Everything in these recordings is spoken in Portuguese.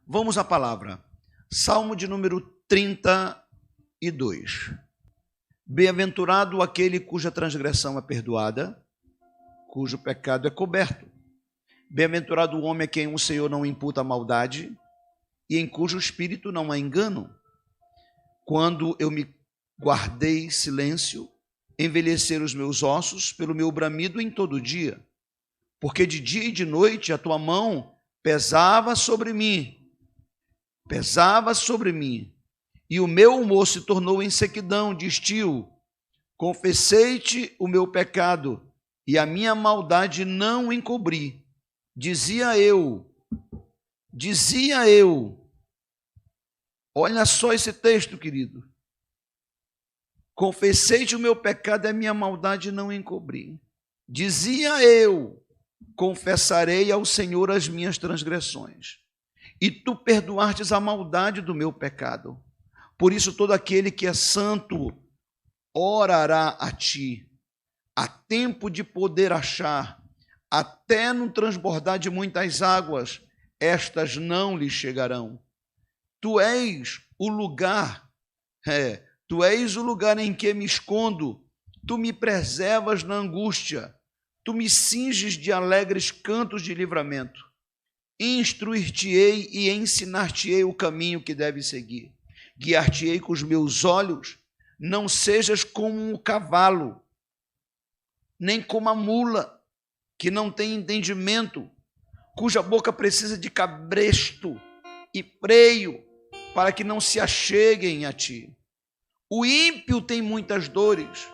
Vamos à palavra. Salmo de número 32. Bem-aventurado aquele cuja transgressão é perdoada, cujo pecado é coberto. Bem-aventurado o homem a quem o Senhor não imputa maldade e em cujo espírito não há engano. Quando eu me guardei silêncio, envelheceram os meus ossos pelo meu bramido em todo dia, porque de dia e de noite a tua mão pesava sobre mim, e o meu humor se tornou em sequidão de estio. Confessei-te o meu pecado, e a minha maldade não encobri. Dizia eu, olha só esse texto, querido. Confessei-te o meu pecado e a minha maldade não encobri. Dizia eu, confessarei ao Senhor as minhas transgressões, e tu perdoastes a maldade do meu pecado. Por isso todo aquele que é santo orará a ti. Há tempo de poder achar, até no transbordar de muitas águas, estas não lhe chegarão. Tu és o lugar em que me escondo, tu me preservas na angústia, tu me cinges de alegres cantos de livramento. Instruir-te-ei e ensinar-te-ei o caminho que deves seguir. Guiar-te-ei com os meus olhos, não sejas como um cavalo, nem como a mula, que não tem entendimento, cuja boca precisa de cabresto e freio, para que não se acheguem a ti. O ímpio tem muitas dores,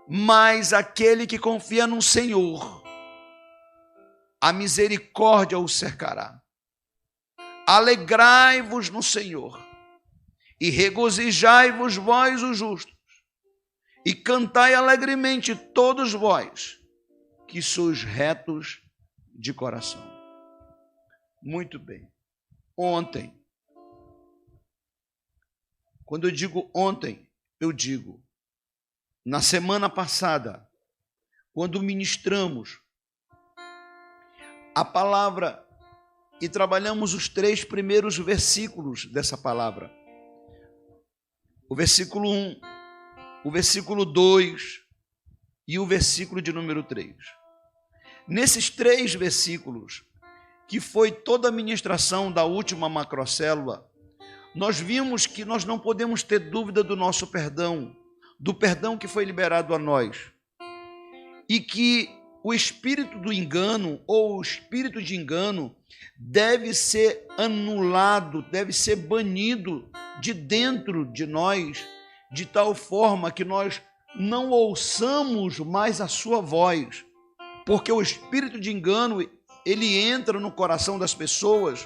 mas aquele que confia no Senhor, a misericórdia o cercará. Alegrai-vos no Senhor, e regozijai-vos vós os justos, e cantai alegremente todos vós, que sois retos de coração. Muito bem. Ontem, quando eu digo ontem, eu digo na semana passada, quando ministramos a palavra e trabalhamos os 3 primeiros versículos dessa palavra. O versículo 1, o versículo 2 e o versículo de número 3. Nesses 3 versículos, que foi toda a ministração da última macrocélula, nós vimos que nós não podemos ter dúvida do nosso perdão, do perdão que foi liberado a nós, e que o espírito do engano ou o espírito de engano deve ser anulado, deve ser banido de dentro de nós, de tal forma que nós não ouçamos mais a sua voz, porque o espírito de engano, ele entra no coração das pessoas.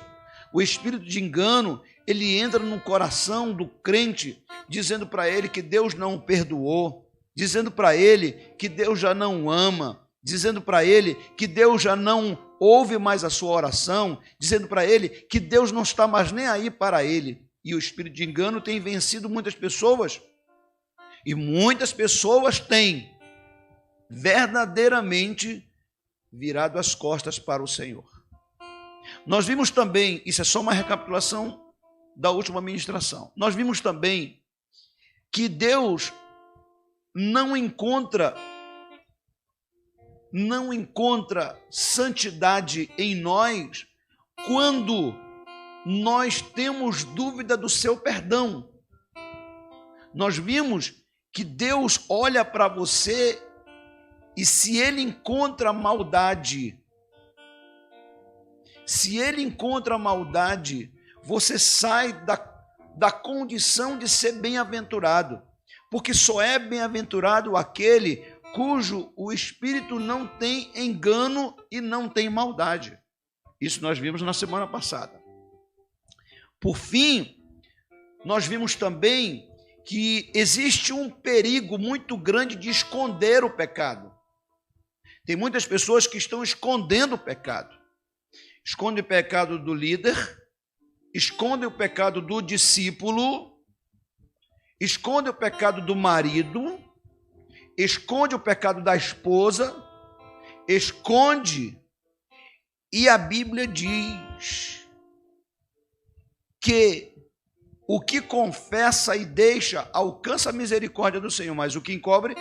O espírito de engano, ele entra no coração do crente, dizendo para ele que Deus não o perdoou, dizendo para ele que Deus já não o ama, dizendo para ele que Deus já não ouve mais a sua oração, dizendo para ele que Deus não está mais nem aí para ele. E o espírito de engano tem vencido muitas pessoas, e muitas pessoas têm verdadeiramente virado as costas para o Senhor. Nós vimos também, isso é só uma recapitulação da última ministração, nós vimos também que Deus não encontra santidade em nós quando nós temos dúvida do seu perdão. Nós vimos que Deus olha para você e se ele encontra maldade, você sai da condição de ser bem-aventurado, porque só é bem-aventurado aquele cujo o espírito não tem engano e não tem maldade. Isso nós vimos na semana passada. Por fim, nós vimos também que existe um perigo muito grande de esconder o pecado. Tem muitas pessoas que estão escondendo o pecado. Esconde o pecado do líder, esconde o pecado do discípulo, esconde o pecado do marido, esconde o pecado da esposa, esconde, e a Bíblia diz que o que confessa e deixa alcança a misericórdia do Senhor, mas o que encobre,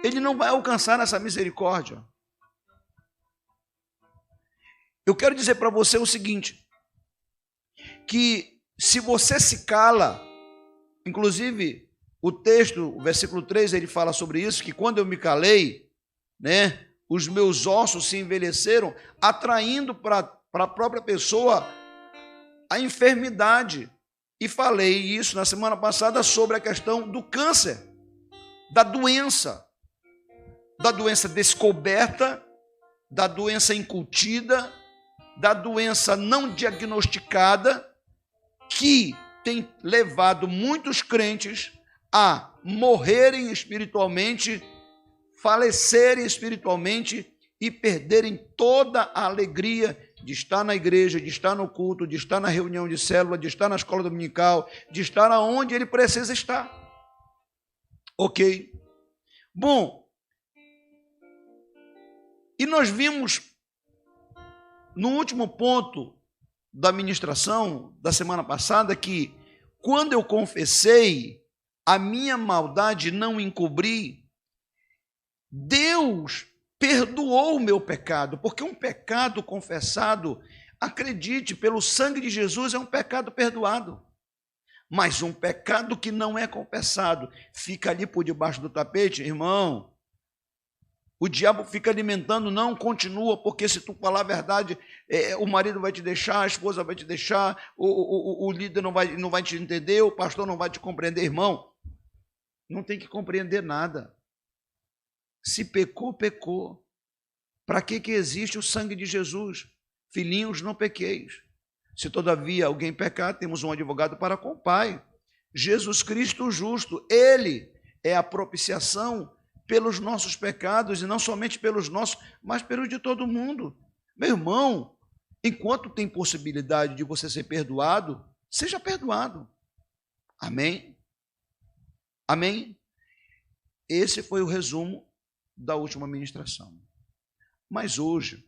ele não vai alcançar essa misericórdia. Eu quero dizer para você o seguinte, que se você se cala, inclusive o texto, o versículo 3, ele fala sobre isso, que quando eu me calei, né, os meus ossos se envelheceram, atraindo para a própria pessoa a enfermidade. E falei isso na semana passada sobre a questão do câncer, da doença descoberta, da doença incutida, da doença não diagnosticada, que tem levado muitos crentes a morrerem espiritualmente, falecerem espiritualmente e perderem toda a alegria de estar na igreja, de estar no culto, de estar na reunião de célula, de estar na escola dominical, de estar aonde ele precisa estar. Ok? Bom, e nós vimos no último ponto da ministração da semana passada que quando eu confessei, a minha maldade não encobri, Deus perdoou o meu pecado, porque um pecado confessado, acredite, pelo sangue de Jesus é um pecado perdoado. Mas um pecado que não é confessado, fica ali por debaixo do tapete, irmão, o diabo fica alimentando, não, continua, porque se tu falar a verdade, o marido vai te deixar, a esposa vai te deixar, o líder não vai te entender, o pastor não vai te compreender, irmão. Não tem que compreender nada. Se pecou, pecou. Para que existe o sangue de Jesus? Filhinhos, não pequeis. Se todavia alguém pecar, temos um advogado para com o Pai. Jesus Cristo justo. Ele é a propiciação pelos nossos pecados, e não somente pelos nossos, mas pelos de todo mundo. Meu irmão, enquanto tem possibilidade de você ser perdoado, seja perdoado. Amém? Amém? Esse foi o resumo da última ministração. Mas hoje,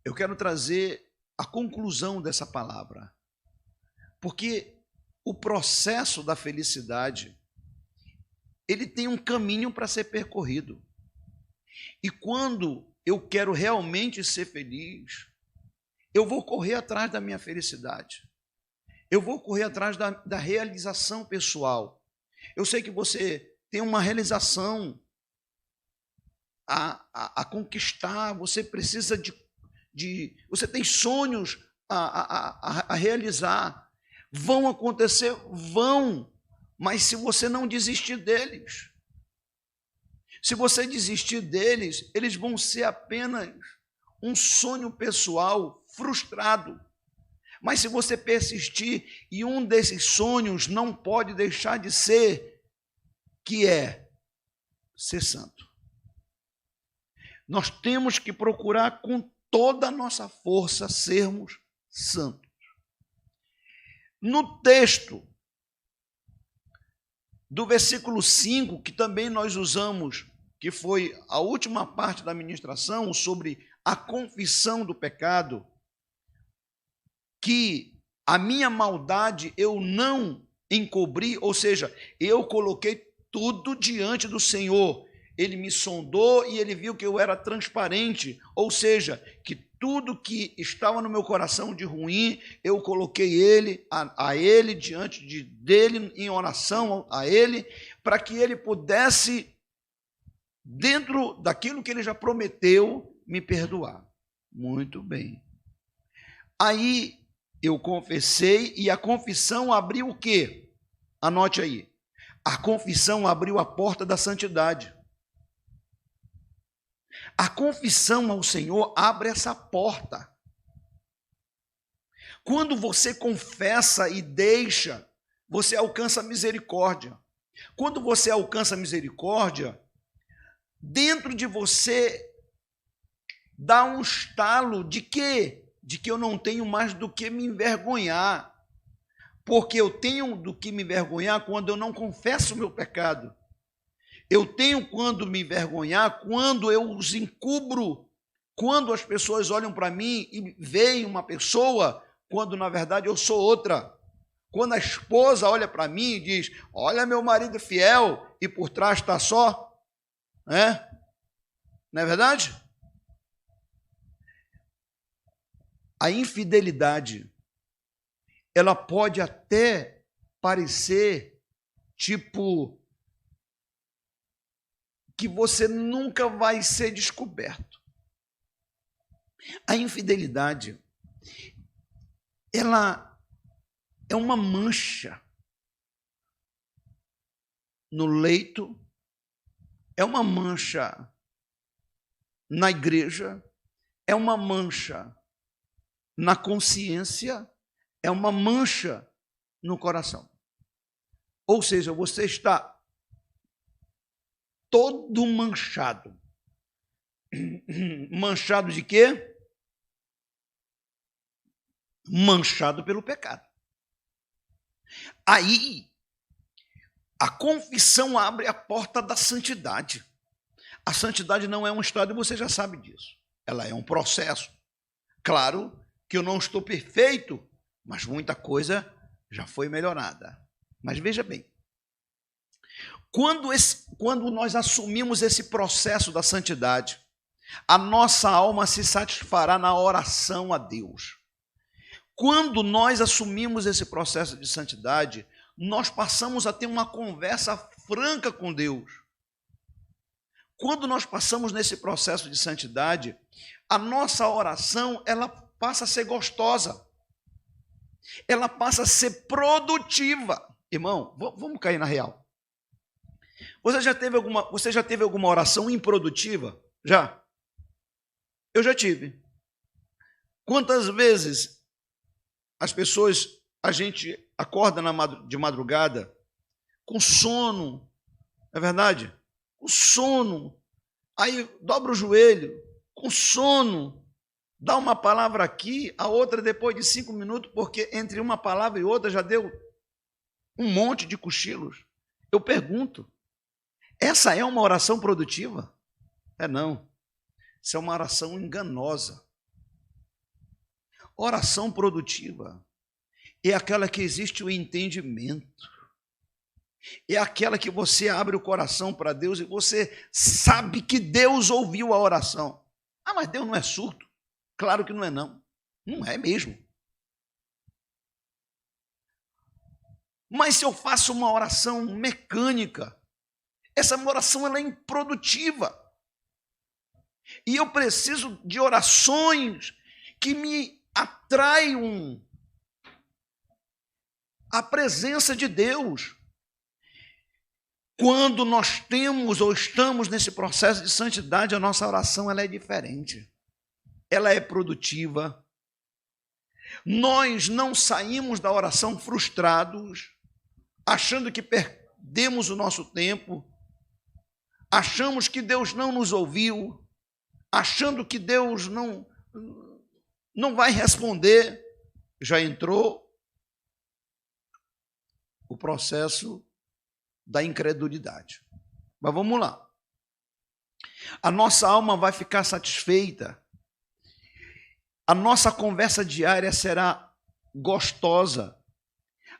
eu quero trazer a conclusão dessa palavra. Porque o processo da felicidade, ele tem um caminho para ser percorrido. E quando eu quero realmente ser feliz, eu vou correr atrás da minha felicidade. Eu vou correr atrás da realização pessoal. Eu sei que você tem uma realização a conquistar, você precisa você tem sonhos a realizar. Vão acontecer? Vão. Mas se você não desistir deles, se você desistir deles, eles vão ser apenas um sonho pessoal frustrado. Mas se você persistir, e um desses sonhos não pode deixar de ser, que é ser santo. Nós temos que procurar com toda a nossa força sermos santos. No texto do versículo 5, que também nós usamos, que foi a última parte da ministração, sobre a confissão do pecado, que a minha maldade eu não encobri, ou seja, eu coloquei tudo diante do Senhor. Ele me sondou e ele viu que eu era transparente, ou seja, que tudo que estava no meu coração de ruim, eu coloquei a ele, diante dele, em oração a ele, para que ele pudesse, dentro daquilo que ele já prometeu, me perdoar. Muito bem. Aí eu confessei, e a confissão abriu o quê? Anote aí. A confissão abriu a porta da santidade. A confissão ao Senhor abre essa porta. Quando você confessa e deixa, você alcança a misericórdia. Quando você alcança a misericórdia, dentro de você dá um estalo de quê? De que eu não tenho mais do que me envergonhar. Porque eu tenho do que me envergonhar quando eu não confesso o meu pecado. Eu tenho quando me envergonhar, quando eu os encubro, quando as pessoas olham para mim e veem uma pessoa quando na verdade eu sou outra. Quando a esposa olha para mim e diz, olha meu marido fiel, e por trás está só, né? Não é verdade? A infidelidade, ela pode até parecer tipo que você nunca vai ser descoberto. A infidelidade, ela é uma mancha no leito, é uma mancha na igreja, é uma mancha na consciência, é uma mancha no coração. Ou seja, você está todo manchado. Manchado de quê? Manchado pelo pecado. Aí, a confissão abre a porta da santidade. A santidade não é um estado, e você já sabe disso. Ela é um processo. Claro que eu não estou perfeito, mas muita coisa já foi melhorada. Mas veja bem, quando nós assumimos esse processo da santidade, a nossa alma se satisfará na oração a Deus. Quando nós assumimos esse processo de santidade, nós passamos a ter uma conversa franca com Deus. Quando nós passamos nesse processo de santidade, a nossa oração, ela passa a ser gostosa. Ela passa a ser produtiva. Irmão, vamos cair na real. Você já teve alguma oração improdutiva? Já? Eu já tive. Quantas vezes a gente acorda de madrugada com sono, não é verdade? Com sono, aí dobra o joelho, com sono, dá uma palavra aqui, a outra depois de 5 minutos, porque entre uma palavra e outra já deu um monte de cochilos. Eu pergunto, essa é uma oração produtiva? É não. Isso é uma oração enganosa. Oração produtiva é aquela que existe o entendimento. É aquela que você abre o coração para Deus e você sabe que Deus ouviu a oração. Ah, mas Deus não é surdo? Claro que não é não. Não é mesmo. Mas se eu faço uma oração mecânica, essa oração ela é improdutiva. E eu preciso de orações que me atraiam a presença de Deus. Quando nós temos ou estamos nesse processo de santidade, a nossa oração ela é diferente. Ela é produtiva. Nós não saímos da oração frustrados, achando que perdemos o nosso tempo, achamos que Deus não nos ouviu, achando que Deus não vai responder. Já entrou o processo da incredulidade. Mas vamos lá. A nossa alma vai ficar satisfeita. A nossa conversa diária será gostosa.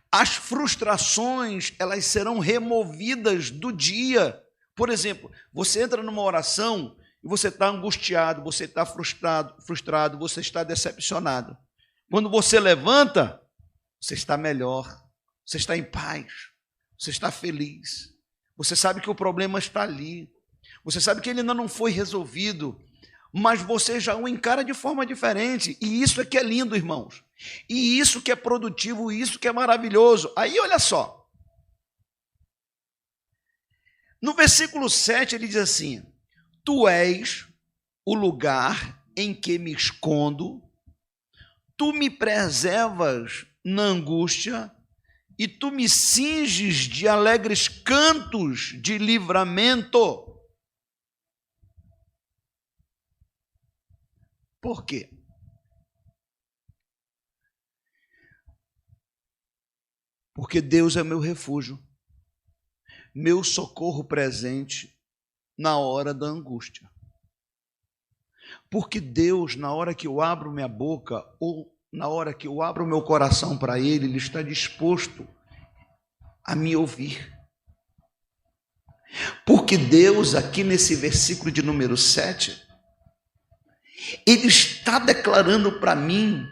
As frustrações, elas serão removidas do dia. Por exemplo, você entra numa oração e você está angustiado, você está frustrado, você está decepcionado. Quando você levanta, você está melhor, você está em paz, você está feliz. Você sabe que o problema está ali. Você sabe que ele ainda não foi resolvido, mas você já o encara de forma diferente. E isso é que é lindo, irmãos. E isso que é produtivo, isso que é maravilhoso. Aí, olha só. No versículo 7, ele diz assim: Tu és o lugar em que me escondo, tu me preservas na angústia, e tu me cinges de alegres cantos de livramento. Por quê? Porque Deus é meu refúgio, meu socorro presente na hora da angústia. Porque Deus, na hora que eu abro minha boca, ou na hora que eu abro o meu coração para Ele, Ele está disposto a me ouvir. Porque Deus, aqui nesse versículo de número 7, Ele está declarando para mim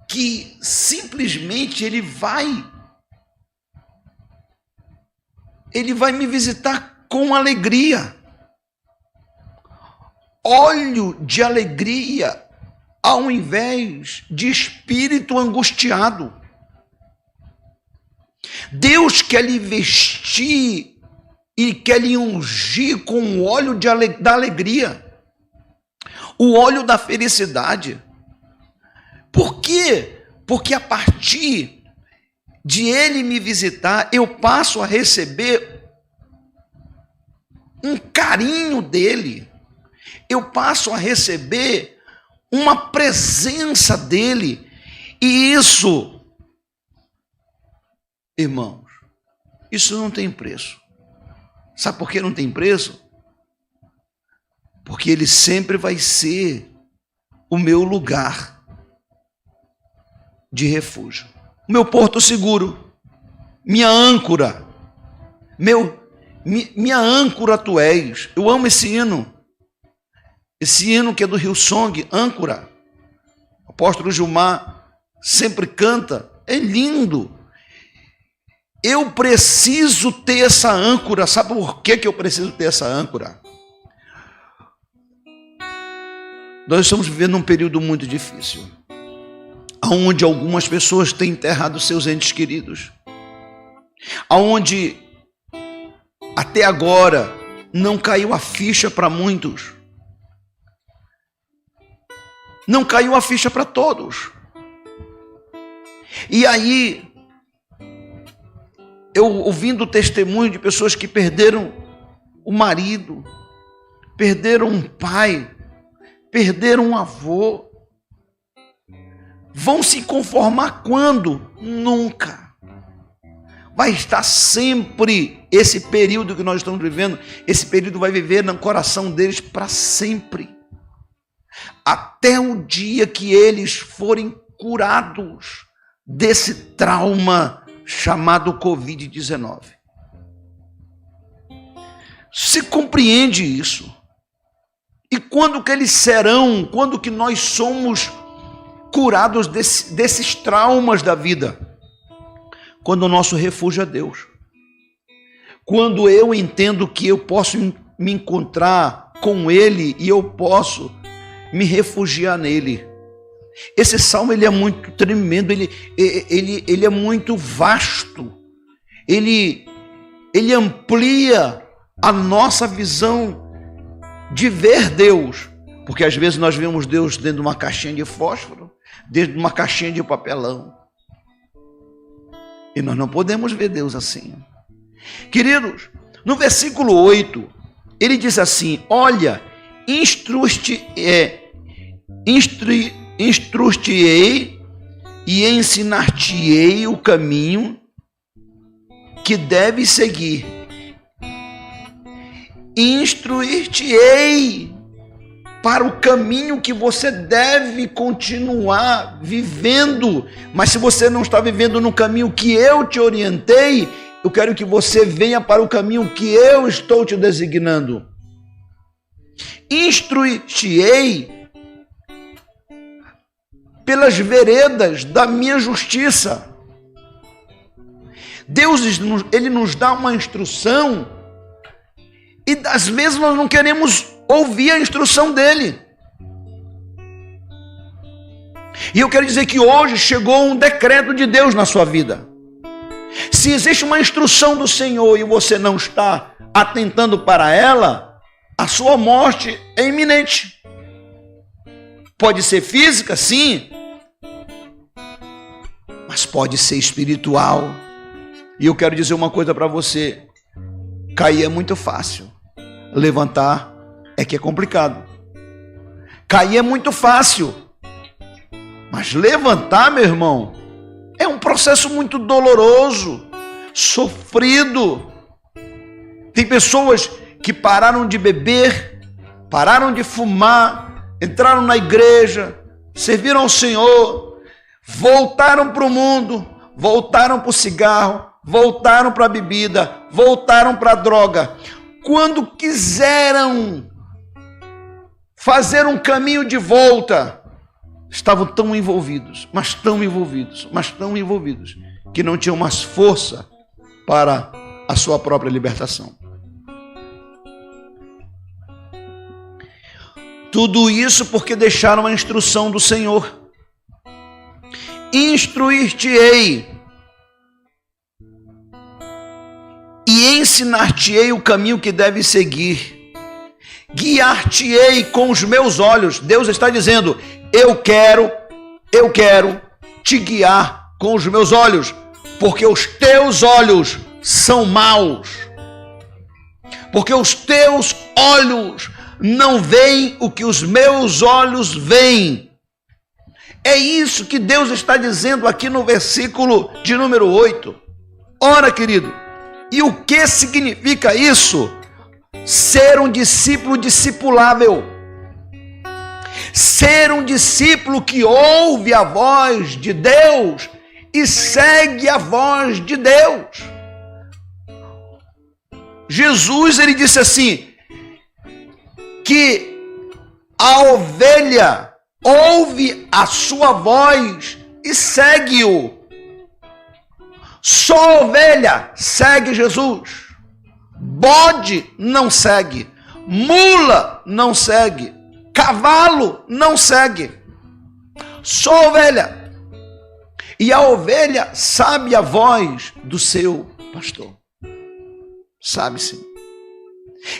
que simplesmente Ele vai me visitar com alegria. Óleo de alegria ao invés de espírito angustiado. Deus quer lhe vestir e quer lhe ungir com o óleo da alegria, o óleo da felicidade. Por quê? Porque a partir de Ele me visitar, eu passo a receber um carinho dEle, eu passo a receber uma presença dEle, e isso, irmãos, isso não tem preço. Sabe por que não tem preço? Porque Ele sempre vai ser o meu lugar de refúgio, o meu porto seguro, minha âncora, minha âncora tu és. Eu amo esse hino que é do Hillsong, âncora. O apóstolo Gilmar sempre canta, é lindo. Eu preciso ter essa âncora. Sabe por que eu preciso ter essa âncora? Nós estamos vivendo um período muito difícil, onde algumas pessoas têm enterrado seus entes queridos, onde até agora não caiu a ficha para muitos, não caiu a ficha para todos. E aí, eu ouvindo o testemunho de pessoas que perderam o marido, perderam um pai, perderam um avô, vão se conformar quando? Nunca. Vai estar sempre, esse período que nós estamos vivendo, esse período vai viver no coração deles para sempre. Até o dia que eles forem curados desse trauma chamado Covid-19. Se compreende isso? E quando que eles serão, quando que nós somos curados desses traumas da vida? Quando o nosso refúgio é Deus. Quando eu entendo que eu posso me encontrar com Ele e eu posso me refugiar nele. Esse salmo ele é muito tremendo, ele é muito vasto. Ele amplia a nossa visão de ver Deus. Porque às vezes nós vemos Deus dentro de uma caixinha de fósforo, dentro de uma caixinha de papelão. E nós não podemos ver Deus assim. Queridos, no versículo 8, ele diz assim: olha, instruir-te-ei e ensinar-te-ei o caminho que deves seguir. Instruir-te-ei para o caminho que você deve continuar vivendo. Mas se você não está vivendo no caminho que eu te orientei, eu quero que você venha para o caminho que eu estou te designando. Instruir-te-ei pelas veredas da minha justiça. Deus, ele nos dá uma instrução e às vezes nós não queremos ouvir a instrução dele. E eu quero dizer que hoje chegou um decreto de Deus na sua vida. Se existe uma instrução do Senhor e você não está atentando para ela, a sua morte é iminente. Pode ser física, sim, mas pode ser espiritual. E eu quero dizer uma coisa para você: cair é muito fácil, levantar é que é complicado. Cair é muito fácil, mas levantar, meu irmão, é um processo muito doloroso, sofrido. Tem pessoas que pararam de beber, pararam de fumar, entraram na igreja, serviram ao Senhor, voltaram para o mundo, voltaram para o cigarro, voltaram para a bebida, voltaram para a droga. Quando quiseram fazer um caminho de volta, estavam tão envolvidos, que não tinham mais força para a sua própria libertação. Tudo isso porque deixaram a instrução do Senhor. Instruir-te-ei e ensinar-te-ei o caminho que deves seguir. Guiar-te-ei com os meus olhos. Deus está dizendo: eu quero te guiar com os meus olhos, porque os teus olhos são maus. Porque os teus olhos não veem o que os meus olhos veem. É isso que Deus está dizendo aqui no versículo de número 8. Ora, querido, e o que significa isso? Ser um discípulo discipulável. Ser um discípulo que ouve a voz de Deus e segue a voz de Deus. Jesus, ele disse assim, que a ovelha ouve a sua voz e segue-o. Só a ovelha segue Jesus. Bode não segue. Mula não segue. Cavalo não segue. Só a ovelha. E a ovelha sabe a voz do seu pastor. Sabe sim.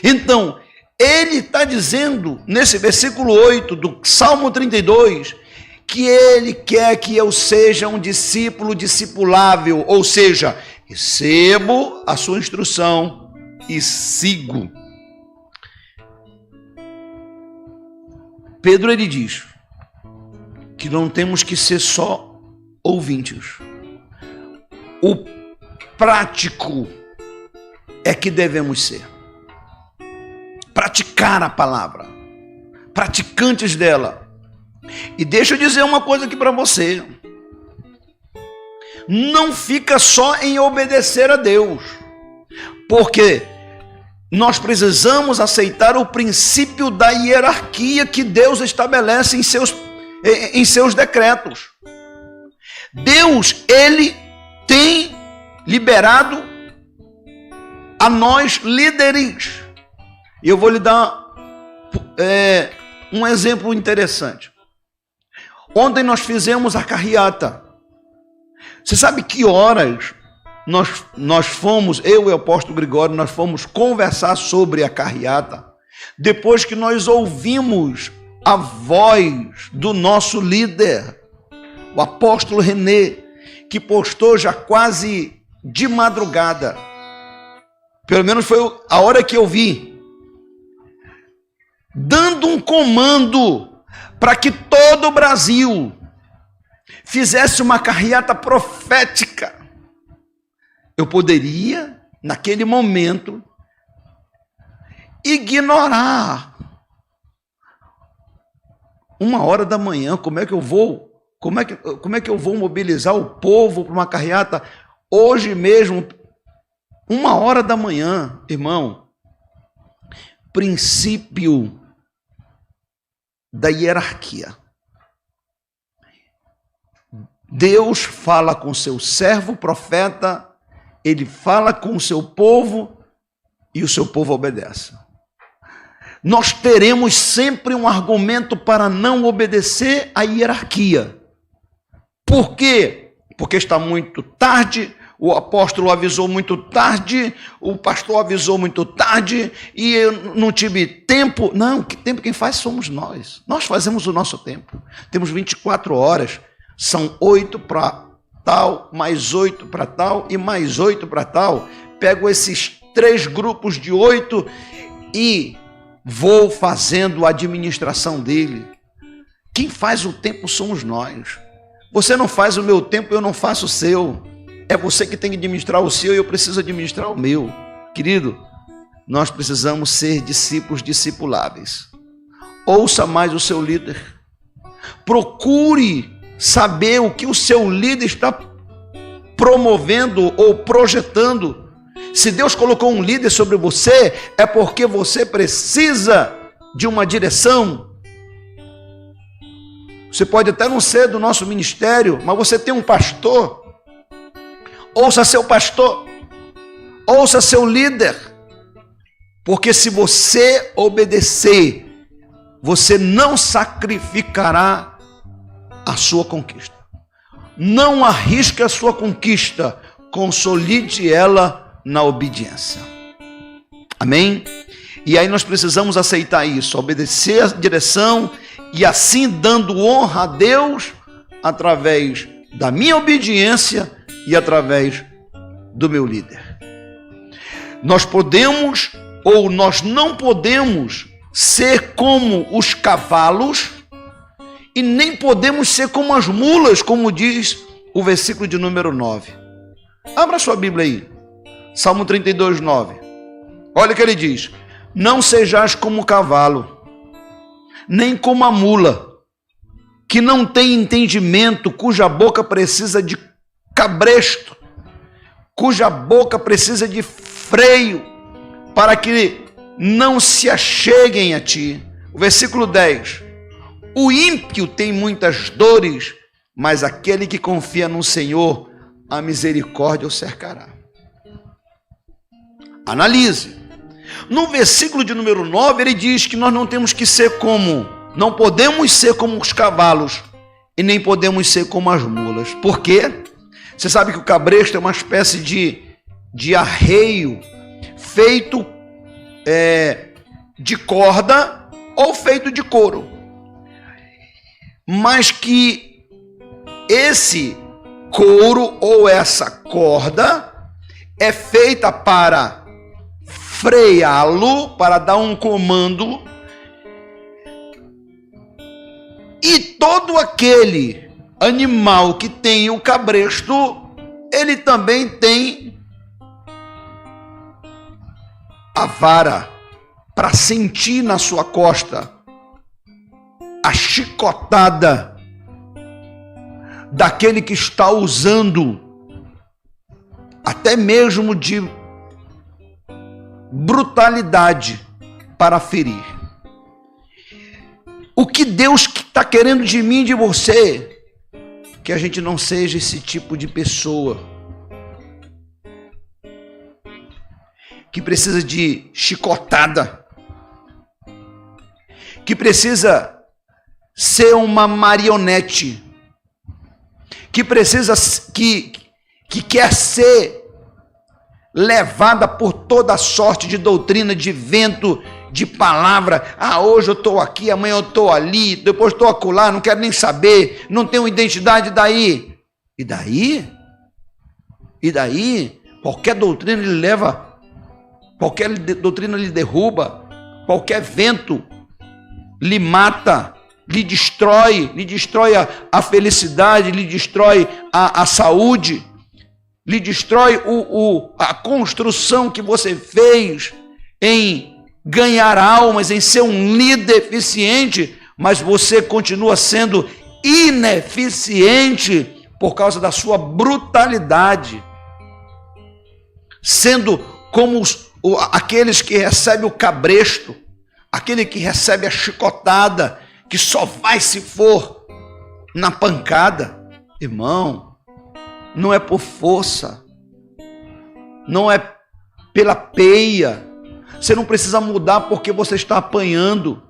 Então, ele está dizendo, nesse versículo 8 do Salmo 32, que ele quer que eu seja um discípulo discipulável, ou seja, recebo a sua instrução e sigo. Pedro, ele diz que não temos que ser só ouvintes. O prático é que devemos ser. Praticar a palavra, praticantes dela. E deixa eu dizer uma coisa aqui para você: não fica só em obedecer a Deus, porque nós precisamos aceitar o princípio da hierarquia que Deus estabelece em seus decretos. Deus, ele tem liberado a nós líderes. E eu vou lhe dar um exemplo interessante. Ontem nós fizemos a carreata. Você sabe que horas nós fomos, eu e o apóstolo Gregório, nós fomos conversar sobre a carreata, depois que nós ouvimos a voz do nosso líder, o apóstolo René, que postou já quase de madrugada. Pelo menos foi a hora que eu vi, dando um comando para que todo o Brasil fizesse uma carreata profética. Eu poderia, naquele momento, ignorar. 1h da manhã, como é que eu vou mobilizar o povo para uma carreata hoje mesmo? 1h da manhã, irmão. Princípio da hierarquia. Deus fala com seu servo profeta, ele fala com o seu povo e o seu povo obedece. Nós teremos sempre um argumento para não obedecer à hierarquia. Por quê? Porque está muito tarde, o apóstolo avisou muito tarde, o pastor avisou muito tarde, e eu não tive tempo. Não, que tempo quem faz somos nós. Nós fazemos o nosso tempo. Temos 24 horas, são 8 para tal, mais 8 para tal e mais 8 para tal. Pego esses 3 grupos de 8 e vou fazendo a administração dele. Quem faz o tempo somos nós. Você não faz o meu tempo, eu não faço o seu. É você que tem que administrar o seu e eu preciso administrar o meu. Querido, nós precisamos ser discípulos discipuláveis. Ouça mais o seu líder. Procure saber o que o seu líder está promovendo ou projetando. Se Deus colocou um líder sobre você, é porque você precisa de uma direção. Você pode até não ser do nosso ministério, mas você tem um pastor. Ouça seu pastor, ouça seu líder, porque se você obedecer, você não sacrificará a sua conquista. Não arrisque a sua conquista, consolide ela na obediência. Amém? E aí nós precisamos aceitar isso, obedecer a direção e assim dando honra a Deus através da minha obediência e através do meu líder. Nós podemos ou nós não podemos ser como os cavalos e nem podemos ser como as mulas, como diz o versículo de número 9. Abra sua Bíblia aí, Salmo 32, 9. Olha o que ele diz: não sejais como o cavalo, nem como a mula, que não tem entendimento, cuja boca precisa de cabresto, cuja boca precisa de freio, para que não se acheguem a ti. O versículo 10. O ímpio tem muitas dores, mas aquele que confia no Senhor, a misericórdia o cercará. Analise. No versículo de número 9, ele diz que nós não temos que ser como, não podemos ser como os cavalos e nem podemos ser como as mulas. Por quê? Você sabe que o cabresto é uma espécie de arreio feito de corda ou feito de couro. Mas que esse couro ou essa corda é feita para freá-lo, para dar um comando, e todo aquele animal que tem o cabresto, ele também tem a vara para sentir na sua costa a chicotada daquele que está usando até mesmo de brutalidade para ferir. O que Deus está querendo de mim e de você? Que a gente não seja esse tipo de pessoa que precisa de chicotada, que precisa ser uma marionete, que precisa, que quer ser levada por toda sorte de doutrina, de vento, de palavra. Ah, hoje eu estou aqui, amanhã eu estou ali, depois estou acolá, não quero nem saber, não tenho identidade, daí? E daí? E daí? Qualquer doutrina lhe leva, qualquer doutrina lhe derruba, qualquer vento lhe mata, lhe destrói a felicidade, lhe destrói a saúde, lhe destrói a construção que você fez em ganhar almas, em ser um líder eficiente, mas você continua sendo ineficiente por causa da sua brutalidade, sendo como aqueles que recebem o cabresto, aquele que recebe a chicotada, que só vai se for na pancada. Irmão, não é por força, não é pela peia. Você não precisa mudar porque você está apanhando.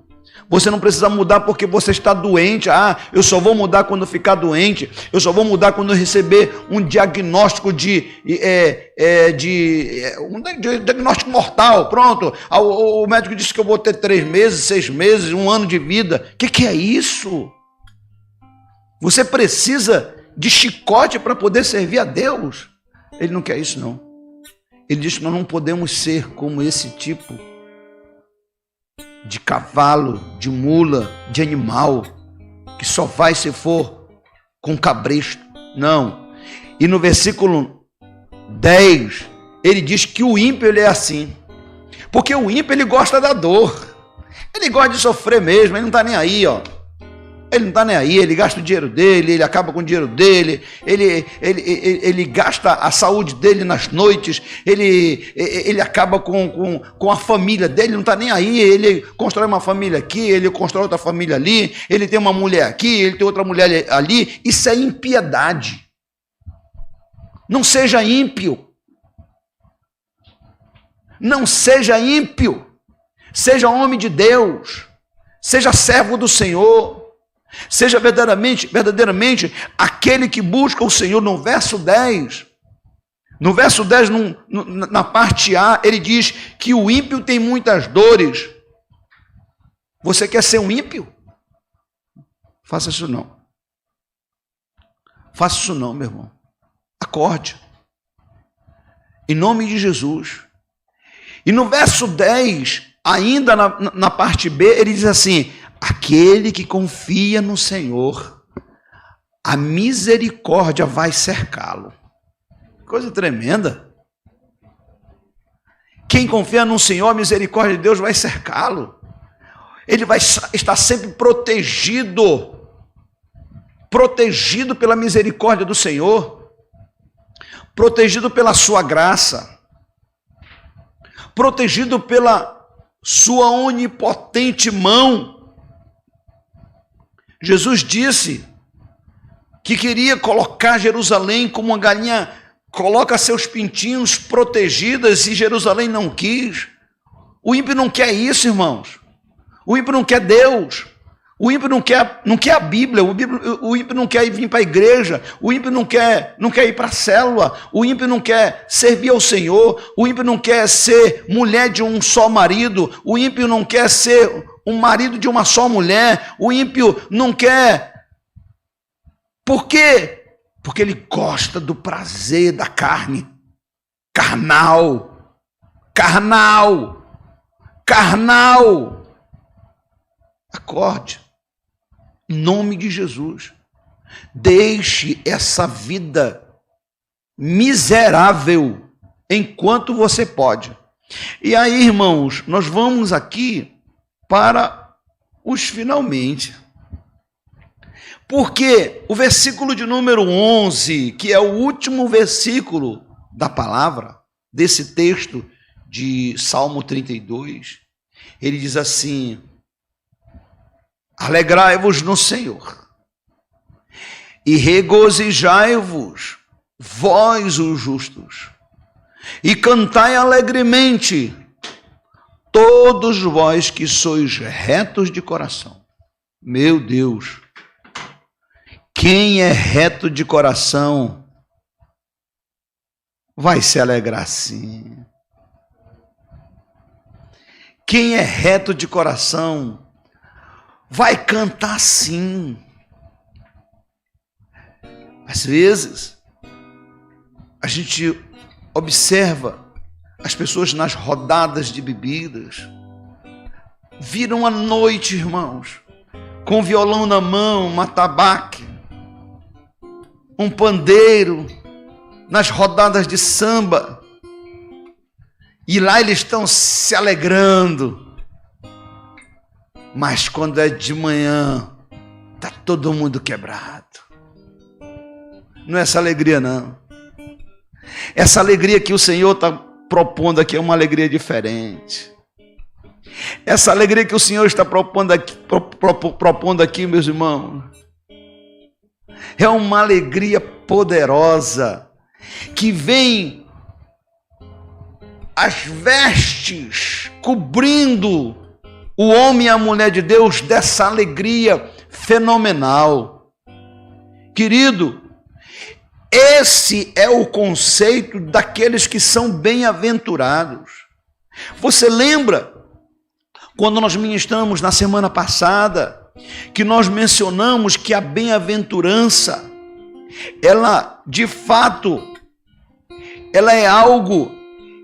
Você não precisa mudar porque você está doente. Ah, eu só vou mudar quando ficar doente. Eu só vou mudar quando eu receber um diagnóstico um diagnóstico mortal. Pronto. O médico disse que eu vou ter 3 meses, 6 meses, 1 ano de vida. O que é isso? Você precisa de chicote para poder servir a Deus? Ele não quer isso, não. Ele diz que nós não podemos ser como esse tipo de cavalo, de mula, de animal, que só vai se for com cabresto. Não. E no versículo 10, ele diz que o ímpio ele é assim. Porque o ímpio ele gosta da dor. Ele gosta de sofrer mesmo, ele não está nem aí, ó. Ele não está nem aí, ele gasta o dinheiro dele, ele acaba com o dinheiro dele, ele gasta a saúde dele nas noites, ele acaba com a família dele, não está nem aí, ele constrói uma família aqui, ele constrói outra família ali, ele tem uma mulher aqui, ele tem outra mulher ali. Isso é impiedade. Não seja ímpio. Não seja ímpio. Seja homem de Deus. Seja servo do Senhor. Seja verdadeiramente aquele que busca o Senhor. No verso 10, na parte A, ele diz que o ímpio tem muitas dores. Você quer ser um ímpio? Faça isso não. Faça isso não, meu irmão. Acorde. Em nome de Jesus. E no verso 10, ainda na parte B, ele diz assim: aquele que confia no Senhor, a misericórdia vai cercá-lo. Coisa tremenda. Quem confia no Senhor, a misericórdia de Deus vai cercá-lo. Ele vai estar sempre protegido pela misericórdia do Senhor, protegido pela sua graça, protegido pela sua onipotente mão. Jesus disse que queria colocar Jerusalém como uma galinha coloca seus pintinhos protegidas, e Jerusalém não quis. O ímpio não quer isso, irmãos. O ímpio não quer Deus. O ímpio não quer a Bíblia. O ímpio não quer vir para a igreja. O ímpio não quer ir para a célula. O ímpio não quer servir ao Senhor. O ímpio não quer ser mulher de um só marido. O ímpio não quer ser um marido de uma só mulher. O ímpio não quer. Por quê? Porque ele gosta do prazer da carne. Carnal. Acorde. Em nome de Jesus. Deixe essa vida miserável enquanto você pode. E aí, irmãos, nós vamos aqui para os finalmente. Porque o versículo de número 11, que é o último versículo da palavra, desse texto de Salmo 32, ele diz assim: alegrai-vos no Senhor, e regozijai-vos, vós os justos, e cantai alegremente, todos vós que sois retos de coração. Meu Deus, quem é reto de coração vai se alegrar sim. Quem é reto de coração vai cantar sim. Às vezes, a gente observa as pessoas nas rodadas de bebidas, viram à noite, irmãos, com violão na mão, um atabaque, um pandeiro, nas rodadas de samba, e lá eles estão se alegrando. Mas quando é de manhã, está todo mundo quebrado. Não é essa alegria, não. Essa alegria que o Senhor está propondo aqui é uma alegria diferente. Essa alegria que o Senhor está propondo aqui, meus irmãos, é uma alegria poderosa, que vem as vestes cobrindo o homem e a mulher de Deus dessa alegria fenomenal. Querido, esse é o conceito daqueles que são bem-aventurados. Você lembra quando nós ministramos na semana passada que nós mencionamos que a bem-aventurança, ela de fato, ela é algo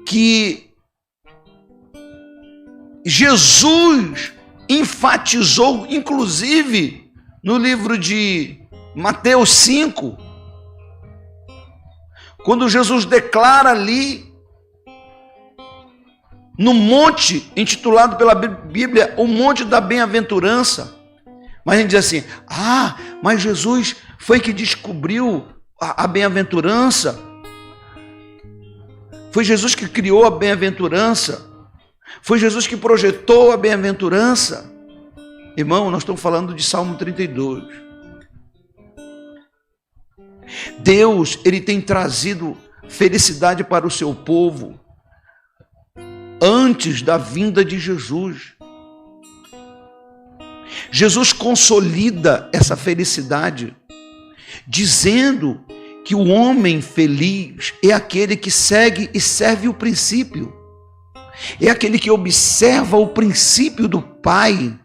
que Jesus enfatizou, inclusive no livro de Mateus 5, quando Jesus declara ali, no monte, intitulado pela Bíblia, o Monte da Bem-aventurança, Mas a gente diz assim, mas Jesus foi que descobriu a bem-aventurança. Foi Jesus que criou a bem-aventurança. Foi Jesus que projetou a bem-aventurança. Irmão, nós estamos falando de Salmo 32. Deus, Ele tem trazido felicidade para o seu povo antes da vinda de Jesus. Jesus consolida essa felicidade, dizendo que o homem feliz é aquele que segue e serve o princípio, é aquele que observa o princípio do Pai,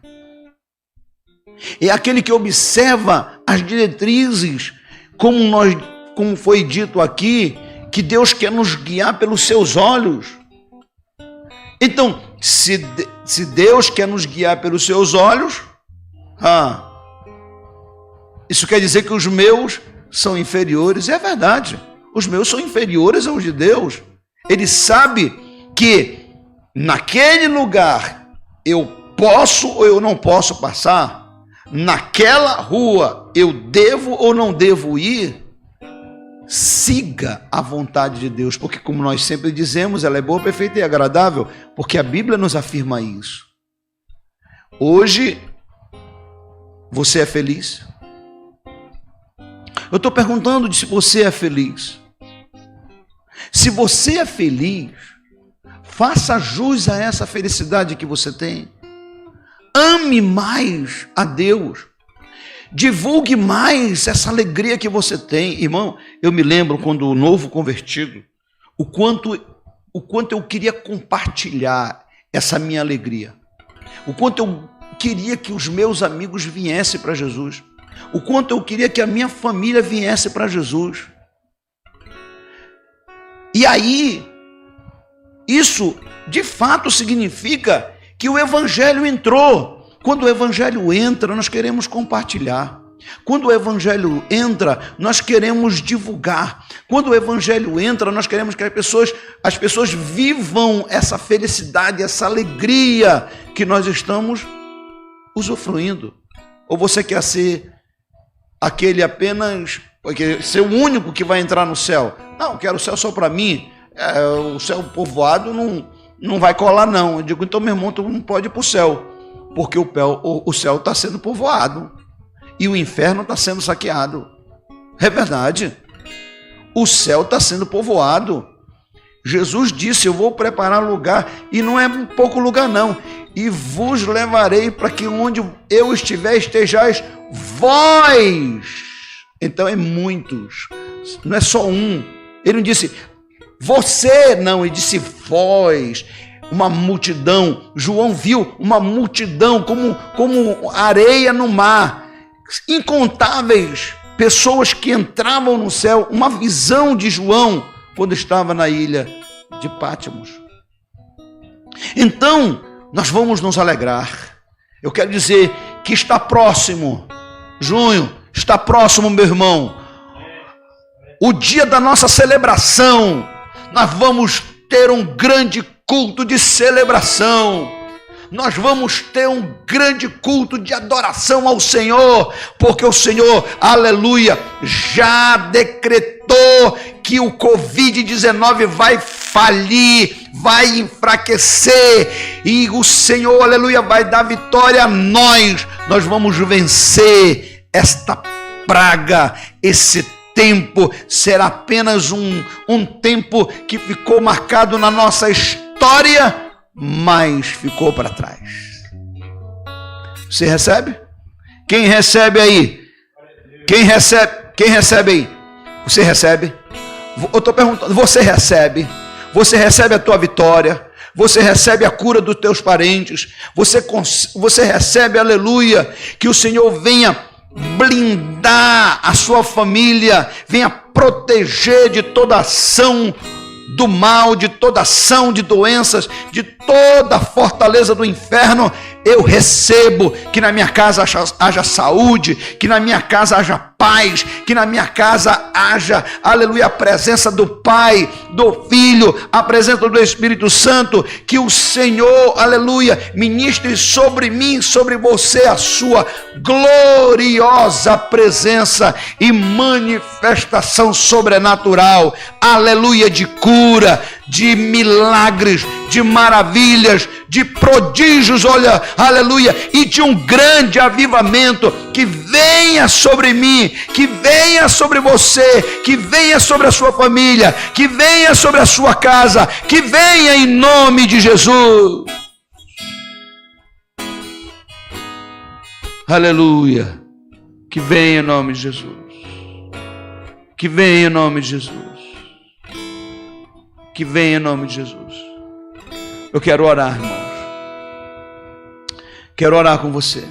é aquele que observa as diretrizes, como foi dito aqui, que Deus quer nos guiar pelos seus olhos. Então, se Deus quer nos guiar pelos seus olhos, isso quer dizer que os meus são inferiores. É verdade, os meus são inferiores aos de Deus. Ele sabe que naquele lugar eu posso ou eu não posso passar, naquela rua eu devo ou não devo ir. Siga a vontade de Deus, porque como nós sempre dizemos, ela é boa, perfeita e agradável, porque a Bíblia nos afirma isso. Hoje, você é feliz? Eu estou perguntando se você é feliz. Se você é feliz, faça jus a essa felicidade que você tem. Ame mais a Deus. Divulgue mais essa alegria que você tem. Irmão, eu me lembro quando o novo convertido, o quanto eu queria compartilhar essa minha alegria. O quanto eu queria que os meus amigos viessem para Jesus. O quanto eu queria que a minha família viesse para Jesus. E aí, isso de fato significa que o Evangelho entrou. Quando o Evangelho entra, nós queremos compartilhar. Quando o Evangelho entra, nós queremos divulgar. Quando o Evangelho entra, nós queremos que as pessoas vivam essa felicidade, essa alegria que nós estamos usufruindo. Ou você quer ser aquele apenas, ser o único que vai entrar no céu? Não, quero o céu só para mim. O céu povoado não vai colar não. Eu digo, então meu irmão, tu não pode ir para o céu, porque o céu está sendo povoado e o inferno está sendo saqueado. É verdade, o céu está sendo povoado. Jesus disse, eu vou preparar lugar, e não é um pouco lugar não, e vos levarei para que onde eu estiver, estejais vós. Então é muitos, não é só um. Ele não disse você, não, ele disse vós. Uma multidão. João viu uma multidão como areia no mar, incontáveis pessoas que entravam no céu. Uma visão de João quando estava na ilha de Pátimos. Então nós vamos nos alegrar. Eu quero dizer que está próximo, junho, está próximo, meu irmão, o dia da nossa celebração. Nós vamos ter um grande culto de celebração. Nós vamos ter um grande culto de adoração ao Senhor, porque o Senhor, aleluia, já decretou que o Covid-19 vai falir, vai enfraquecer, e o Senhor, aleluia, vai dar vitória a nós. Nós vamos vencer esta praga. Esse tempo será apenas um tempo que ficou marcado na nossa história, mas ficou para trás. Você recebe? Quem recebe aí? Quem recebe aí? Você recebe? Eu estou perguntando, você recebe? Você recebe a tua vitória? Você recebe a cura dos teus parentes? Você recebe, aleluia, que o Senhor venha blindar a sua família, venha proteger de toda ação do mal, de toda ação de doenças, de toda a fortaleza do inferno. Eu recebo que na minha casa haja saúde, que na minha casa haja paz, que na minha casa haja, aleluia, a presença do Pai, do Filho, a presença do Espírito Santo, que o Senhor, aleluia, ministre sobre mim, sobre você, a sua gloriosa presença e manifestação sobrenatural, aleluia, de cura, de milagres, de maravilhas, de prodígios, olha, aleluia, e de um grande avivamento que venha sobre mim, que venha sobre você, que venha sobre a sua família, que venha sobre a sua casa, que venha em nome de Jesus. Aleluia, que venha em nome de Jesus, que venha em nome de Jesus, que venha em nome de Jesus. Eu quero orar, irmãos. Quero orar com você.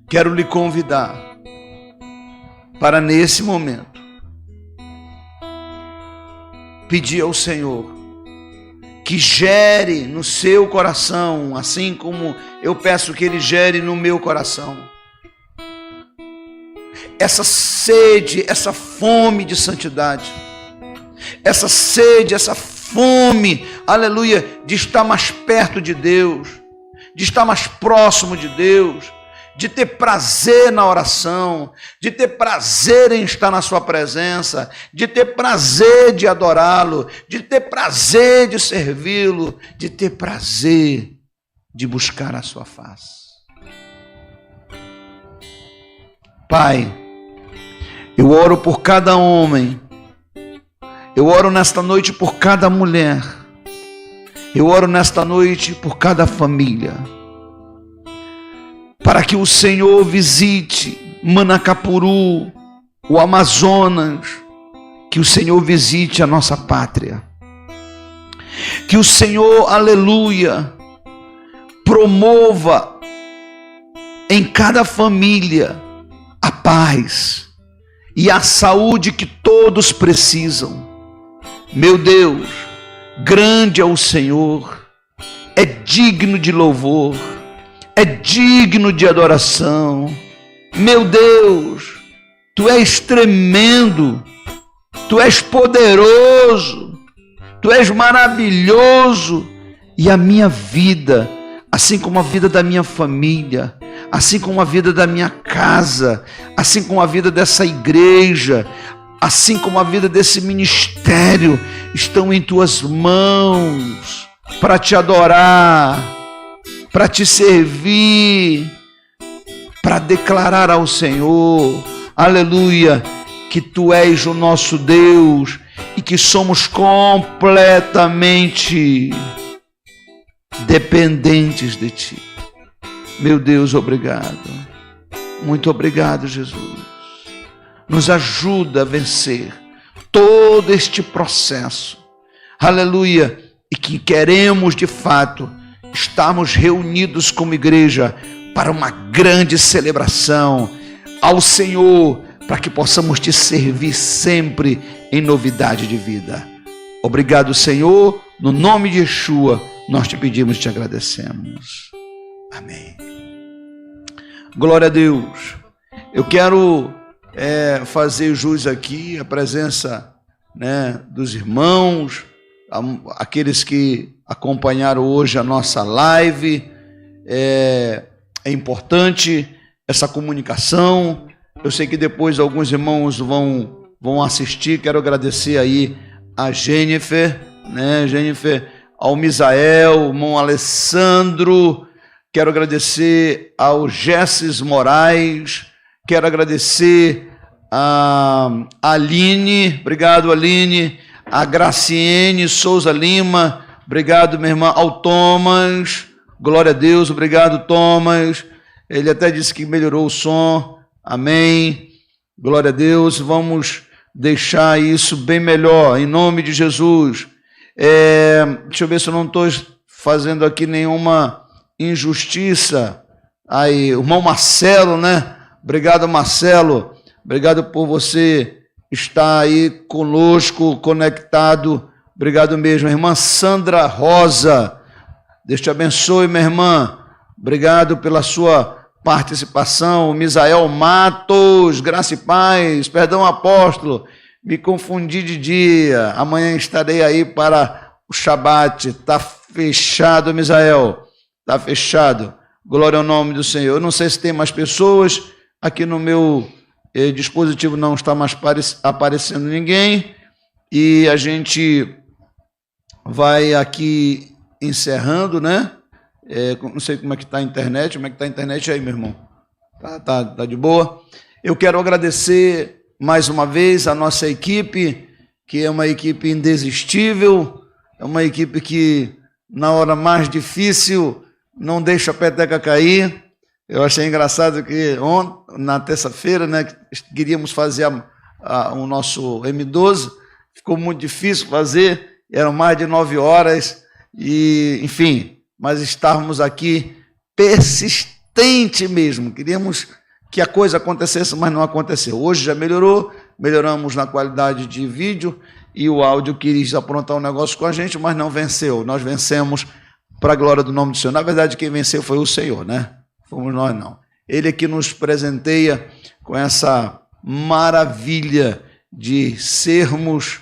Quero lhe convidar para nesse momento pedir ao Senhor que gere no seu coração, assim como eu peço que Ele gere no meu coração, essa sede, essa fome de santidade, essa sede, essa fome, aleluia, de estar mais perto de Deus, de estar mais próximo de Deus, de ter prazer na oração, de ter prazer em estar na sua presença, de ter prazer de adorá-lo, de ter prazer de servi-lo, de ter prazer de buscar a sua face. Pai, eu oro por cada homem, eu oro nesta noite por cada mulher, eu oro nesta noite por cada família, para que o Senhor visite Manacapuru, o Amazonas, que o Senhor visite a nossa pátria, que o Senhor, aleluia, promova em cada família a paz e a saúde que todos precisam. Meu Deus, grande é o Senhor, é digno de louvor, é digno de adoração. Meu Deus, Tu és tremendo, Tu és poderoso, Tu és maravilhoso, e a minha vida, assim como a vida da minha família, assim como a vida da minha casa, assim como a vida dessa igreja, assim como a vida desse ministério, estão em Tuas mãos, para Te adorar, para Te servir, para declarar ao Senhor, aleluia, que Tu és o nosso Deus e que somos completamente dependentes de Ti. Meu Deus, obrigado. Muito obrigado, Jesus. Nos ajuda a vencer todo este processo. Aleluia. E que queremos, de fato, estarmos reunidos como igreja para uma grande celebração ao Senhor, para que possamos Te servir sempre em novidade de vida. Obrigado, Senhor. No nome de Yeshua, nós Te pedimos e Te agradecemos. Amém. Glória a Deus. Eu quero fazer jus aqui a presença, dos irmãos, aqueles que acompanharam hoje a nossa live. É importante essa comunicação. Eu sei que depois alguns irmãos vão assistir. Quero agradecer aí a Jennifer, ao Misael, irmão Alessandro. Quero agradecer ao Gesses Moraes. Quero agradecer a Aline, obrigado Aline, a Graciene Souza Lima, obrigado minha irmã, ao Thomas, glória a Deus, obrigado Thomas, ele até disse que melhorou o som, amém, glória a Deus, vamos deixar isso bem melhor, em nome de Jesus. Deixa eu ver se eu não estou fazendo aqui nenhuma injustiça, aí, o irmão Marcelo, Obrigado, Marcelo. Obrigado por você estar aí conosco, conectado. Obrigado mesmo. Irmã Sandra Rosa, Deus te abençoe, minha irmã. Obrigado pela sua participação. Misael Matos, graça e paz. Perdão, apóstolo, me confundi de dia. Amanhã estarei aí para o Shabat. Está fechado, Misael. Está fechado. Glória ao nome do Senhor. Eu não sei se tem mais pessoas. Aqui no meu dispositivo não está mais aparecendo ninguém. E a gente vai aqui encerrando, né? Não sei como é que está a internet. Como é que está a internet aí, meu irmão? Tá de boa? Eu quero agradecer mais uma vez a nossa equipe, que é uma equipe indesistível, é uma equipe que, na hora mais difícil, não deixa a peteca cair. Eu achei engraçado que na terça-feira, né, queríamos fazer o nosso M12, ficou muito difícil fazer, eram mais de 9 horas, e, enfim, mas estávamos aqui persistente mesmo, queríamos que a coisa acontecesse, mas não aconteceu. Hoje já melhoramos na qualidade de vídeo, e o áudio quis aprontar um negócio com a gente, mas não venceu. Nós vencemos para a glória do nome do Senhor. Na verdade, quem venceu foi o Senhor, né? Fomos nós, não. Ele é que nos presenteia com essa maravilha de sermos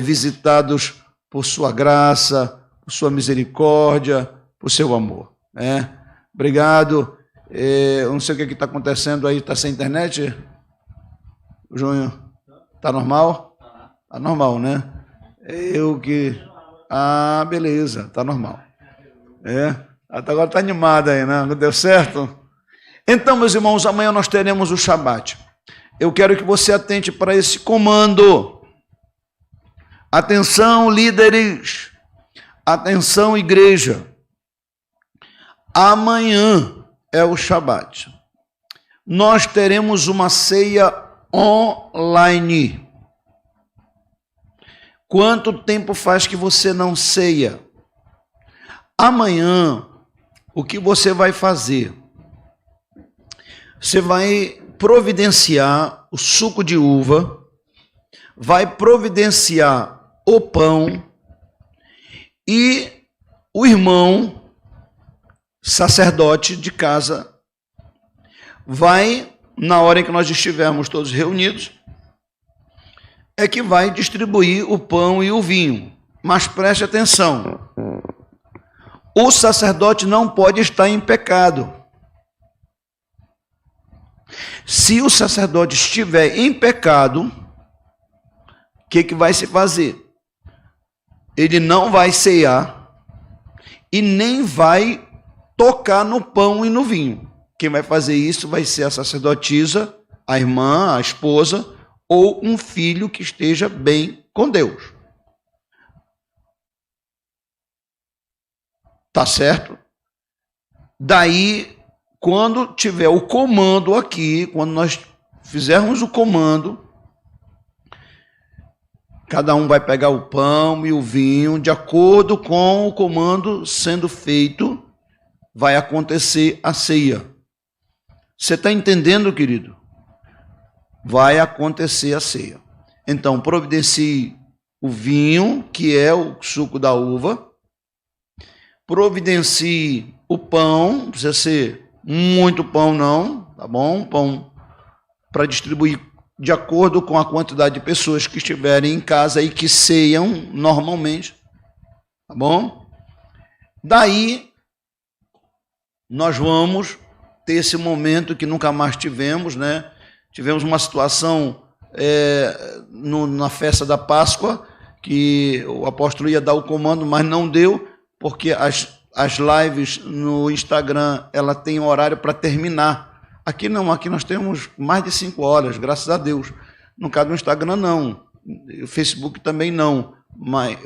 visitados por sua graça, por sua misericórdia, por seu amor. Obrigado. Eu não sei o que está acontecendo aí, está sem internet? Júnior, está normal? Está normal, né? Beleza, está normal. Até agora está animado aí, né? Não deu certo? Então, meus irmãos, amanhã nós teremos o Shabat. Eu quero que você atente para esse comando. Atenção, líderes. Atenção, igreja. Amanhã é o Shabat. Nós teremos uma ceia online. Quanto tempo faz que você não ceia? Amanhã, o que você vai fazer? Você vai providenciar o suco de uva, vai providenciar o pão, e o irmão sacerdote de casa vai, na hora em que nós estivermos todos reunidos, é que vai distribuir o pão e o vinho. Mas preste atenção, o sacerdote não pode estar em pecado. Se o sacerdote estiver em pecado, o que vai se fazer? Ele não vai cear e nem vai tocar no pão e no vinho. Quem vai fazer isso vai ser a sacerdotisa, a irmã, a esposa, ou um filho que esteja bem com Deus. Tá certo? Daí, quando tiver o comando aqui, quando nós fizermos o comando, cada um vai pegar o pão e o vinho, de acordo com o comando sendo feito, vai acontecer a ceia. Você está entendendo, querido? Vai acontecer a ceia. Então, providencie o vinho, que é o suco da uva, providencie o pão, não precisa ser muito pão não, tá bom? Pão para distribuir de acordo com a quantidade de pessoas que estiverem em casa e que ceiam normalmente, tá bom? Daí, nós vamos ter esse momento que nunca mais tivemos, né? Tivemos uma situação na festa da Páscoa, que o apóstolo ia dar o comando, mas não deu, porque as lives no Instagram, ela tem horário para terminar. Aqui não, aqui nós temos mais de 5 horas, graças a Deus. No caso do Instagram, não. O Facebook também não. Mas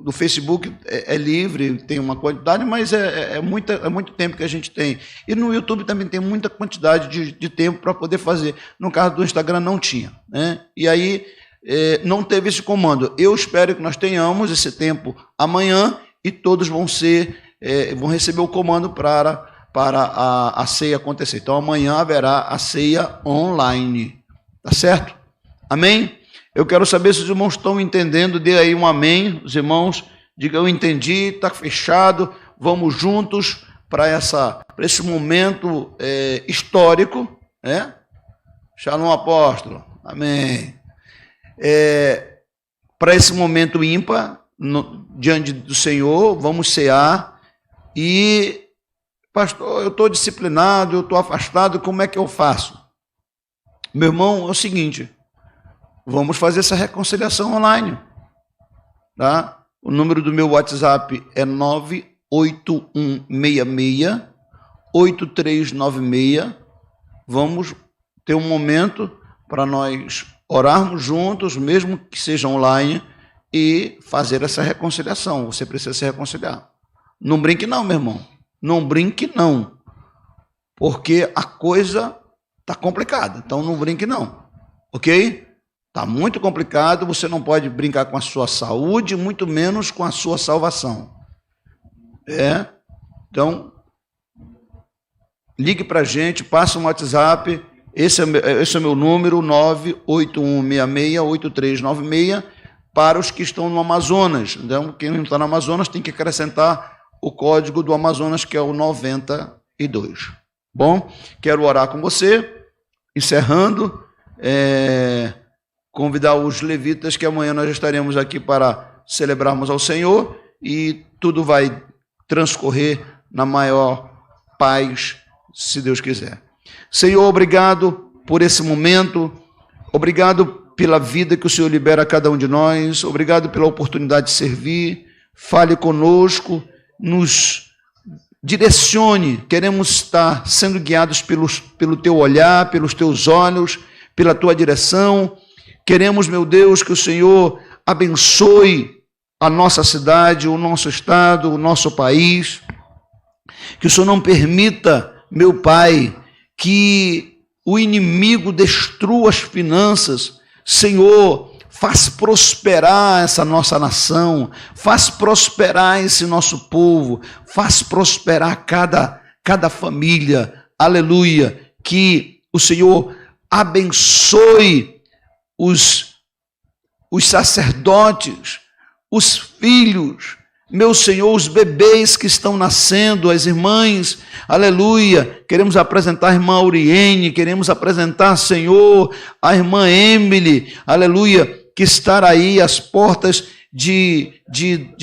do Facebook é livre, tem uma quantidade, mas é muito tempo que a gente tem. E no YouTube também tem muita quantidade de tempo para poder fazer. No caso do Instagram não tinha, né? E aí não teve esse comando. Eu espero que nós tenhamos esse tempo amanhã e todos vão receber o comando para a ceia acontecer. Então amanhã haverá a ceia online, tá certo? Amém? Eu quero saber se os irmãos estão entendendo, dê aí um amém, os irmãos, digam eu entendi, está fechado, vamos juntos para esse momento histórico, né? Shalom, apóstolo. Amém. Para esse momento ímpar, diante do Senhor, vamos cear. E, pastor, eu estou disciplinado, eu estou afastado, como é que eu faço? Meu irmão, é o seguinte, vamos fazer essa reconciliação online, tá? O número do meu WhatsApp é 98166-8396. Vamos ter um momento para nós orarmos juntos, mesmo que seja online, e fazer essa reconciliação. Você precisa se reconciliar. Não brinque não, meu irmão. Não brinque não. Porque a coisa está complicada. Então não brinque não. Ok? Está muito complicado. Você não pode brincar com a sua saúde, muito menos com a sua salvação. Então, ligue para a gente, passa um WhatsApp. Esse é o meu número, 98166-8396, para os que estão no Amazonas. Então, quem não está no Amazonas tem que acrescentar o código do Amazonas, que é o 92. Bom, quero orar com você, encerrando, convidar os levitas, que amanhã nós estaremos aqui para celebrarmos ao Senhor, e tudo vai transcorrer na maior paz, se Deus quiser. Senhor, obrigado por esse momento, obrigado pela vida que o Senhor libera a cada um de nós, obrigado pela oportunidade de servir, fale conosco, nos direcione, queremos estar sendo guiados pelo teu olhar, pelos teus olhos, pela tua direção, queremos, meu Deus, que o Senhor abençoe a nossa cidade, o nosso estado, o nosso país, que o Senhor não permita, meu Pai, que o inimigo destrua as finanças. Senhor, faz prosperar essa nossa nação, faz prosperar esse nosso povo, faz prosperar cada família, aleluia, que o Senhor abençoe os sacerdotes, os filhos, meu Senhor, os bebês que estão nascendo, as irmãs, aleluia, queremos apresentar a irmã Auriene, queremos apresentar, Senhor, a irmã Emily, aleluia, que está aí às portas de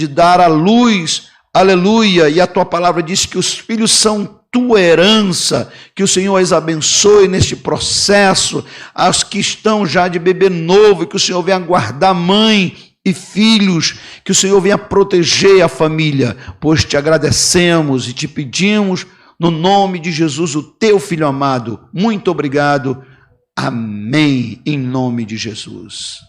dar à luz, aleluia, e a tua palavra diz que os filhos são tua herança, que o Senhor as abençoe neste processo, aos que estão já de bebê novo, que o Senhor venha guardar mãe e filhos, que o Senhor venha proteger a família, pois te agradecemos e te pedimos, no nome de Jesus, o teu Filho amado. Muito obrigado. Amém, em nome de Jesus.